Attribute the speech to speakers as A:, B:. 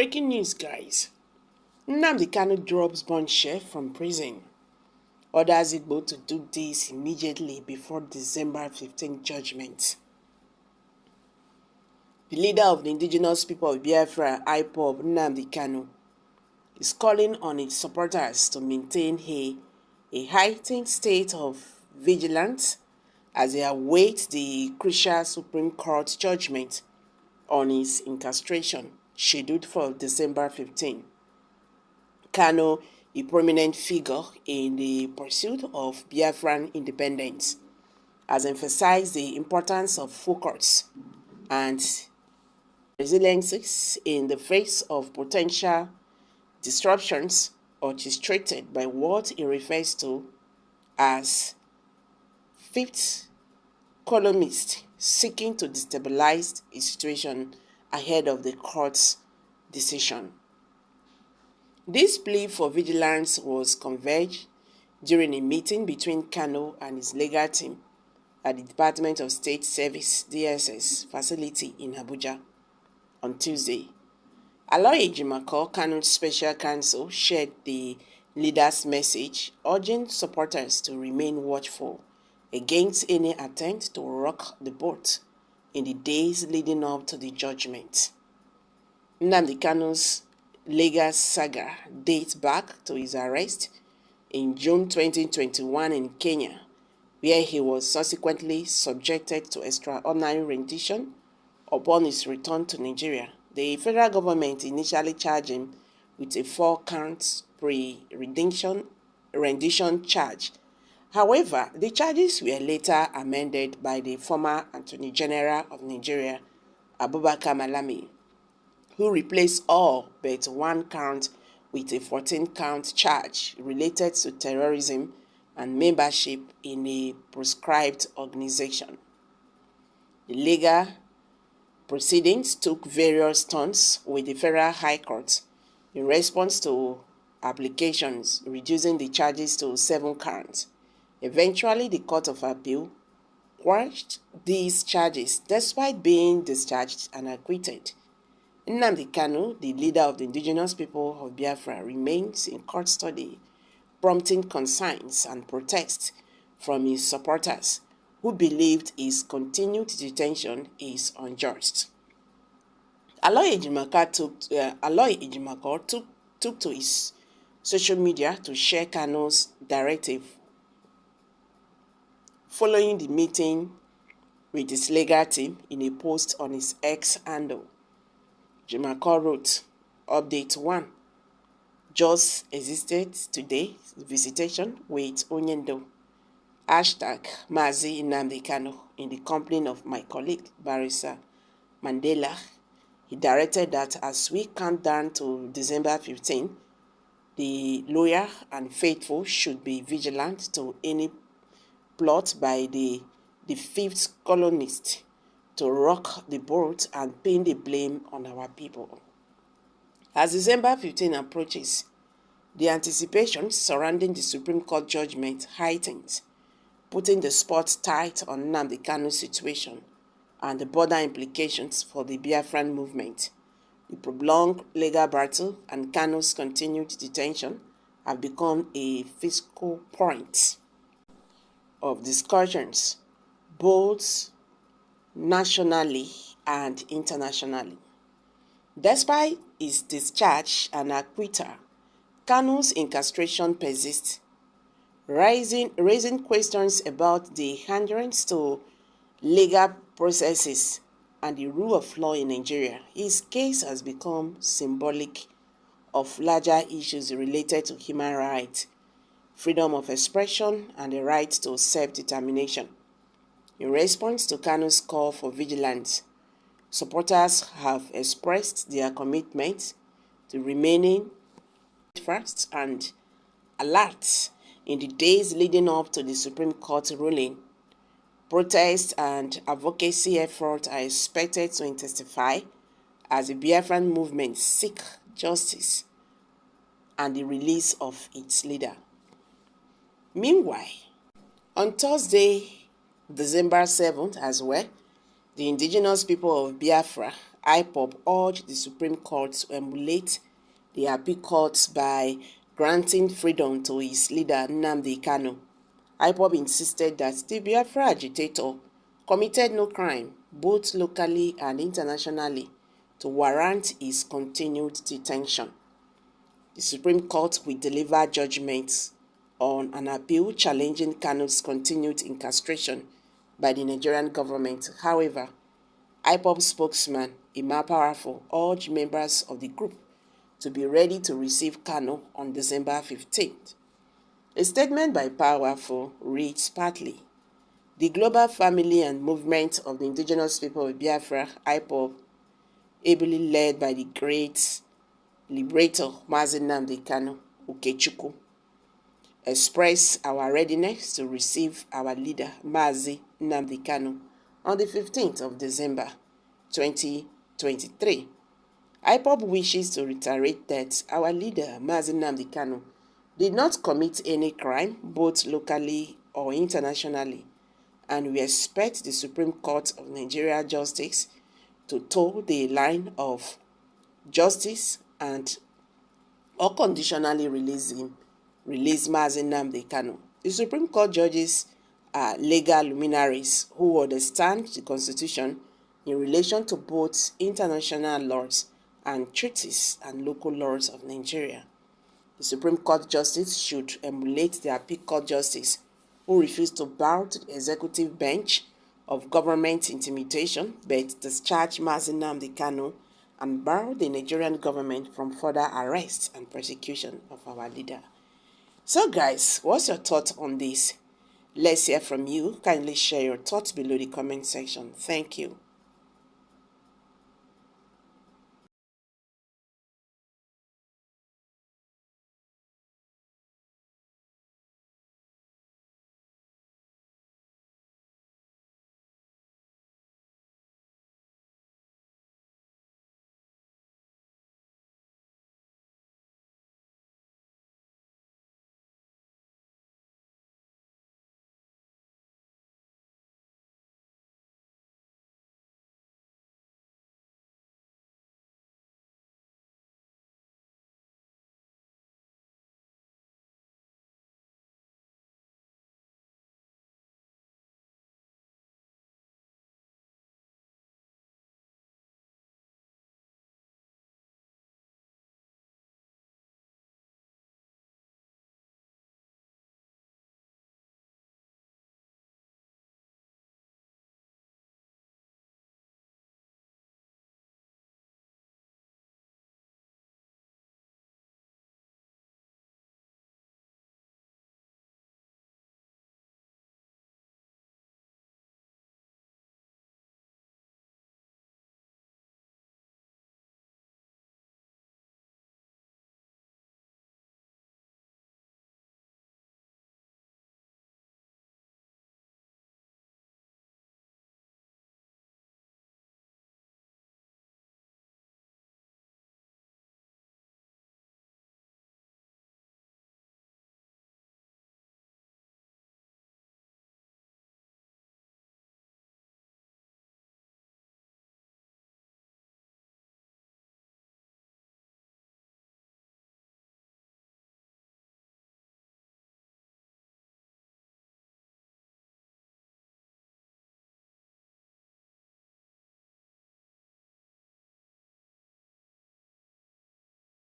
A: Breaking news, guys. Nnamdi Kanu drops Bombshell from prison. Orders IGBOS to do this immediately before December 15 judgment. The leader of the indigenous people of Biafra, IGBOS, Nnamdi Kanu, is calling on its supporters to maintain a heightened state of vigilance as they await the crucial Supreme Court judgment on his incarceration, scheduled for December 15. Kanu, a prominent figure in the pursuit of Biafran independence, has emphasized the importance of focus and resilience in the face of potential disruptions orchestrated by what he refers to as fifth columnists seeking to destabilize the situation ahead of the court's decision. This plea for vigilance was conveyed during a meeting between Kanu and his legal team at the Department of State Service (DSS) facility in Abuja on Tuesday. Judgement, Kanu's special counsel, shared the leader's message, urging supporters to remain watchful against any attempt to rock the boat in the days leading up to the judgment. Nnamdi Kanu's legal saga dates back to his arrest in June 2021 in Kenya, where he was subsequently subjected to extraordinary rendition upon his return to Nigeria. The federal government initially charged him with a 4-count pre-rendition charge. However, the charges were later amended by the former Attorney General of Nigeria, Abubakar Malami, who replaced all but 1 count with a 14-count charge related to terrorism and membership in a proscribed organization. The legal proceedings took various turns with the Federal High Court in response to applications reducing the charges to 7 counts. Eventually, the Court of Appeal quashed these charges despite being discharged and acquitted. Nnamdi Kanu, the leader of the indigenous people of Biafra, remains in custody, prompting concerns and protests from his supporters, who believed his continued detention is unjust. Judgement took to his social media to share Kanu's directive following the meeting with his legal team. In a post on his X handle, Judgement wrote, Update 1. Just existed today, visitation with Onyendo. Hashtag Mazi Nnamdi Kanu in the company of my colleague, Barrister Mandela. He directed that as we count down to December 15, the loyal and faithful should be vigilant to any plot by the fifth columnist to rock the boat and pin the blame on our people. As December 15 approaches, the anticipation surrounding the Supreme Court judgment heightens, putting the spotlight on Nnamdi Kanu's situation and the broader implications for the Biafran movement. The prolonged legal battle and Kanu's continued detention have become a focal point of discussions, both nationally and internationally. Despite his discharge and acquittal, Kanu's incarceration persists, raising questions about the adherence to legal processes and the rule of law in Nigeria. His case has become symbolic of larger issues related to human rights, freedom of expression, and the right to self-determination. In response to Kanu's call for vigilance, supporters have expressed their commitment to remaining fast and alert in the days leading up to the Supreme Court ruling. Protests and advocacy efforts are expected to intensify as the Biafran movement seeks justice and the release of its leader. Meanwhile, on Thursday, December 7th as well, the indigenous people of Biafra IPOB urged the Supreme Court to emulate the appeal court by granting freedom to his leader Nnamdi Kanu. IPOB insisted that the Biafra agitator committed no crime, both locally and internationally, to warrant his continued detention. The Supreme Court will deliver judgment on an appeal challenging Kanu's continued incarceration by the Nigerian government. However, IPOB spokesman Emma Powerful urged members of the group to be ready to receive Kanu on December 15th. A statement by Powerful reads partly, "The global family and movement of the indigenous people of Biafra, IPOB, ably led by the great liberator Mazi Nnamdi Kanu Okechukwu, express our readiness to receive our leader Mazi Nnamdi Kanu on the 15th of December 2023. IPOB wishes to reiterate that our leader Mazi Nnamdi Kanu did not commit any crime, both locally or internationally, and we expect the Supreme Court of Nigeria Justice to toe the line of justice and unconditionally release Mazi Nnamdi Kanu." The Supreme Court judges are legal luminaries who understand the Constitution in relation to both international laws and treaties and local laws of Nigeria. The Supreme Court justice should emulate the appeal court justice who refused to bow to the executive bench of government intimidation but discharge Mazi Nnamdi Kanu and bar the Nigerian government from further arrest and persecution of our leader. So guys, what's your thought on this? Let's hear from you. Kindly share your thoughts below the comment section. Thank you.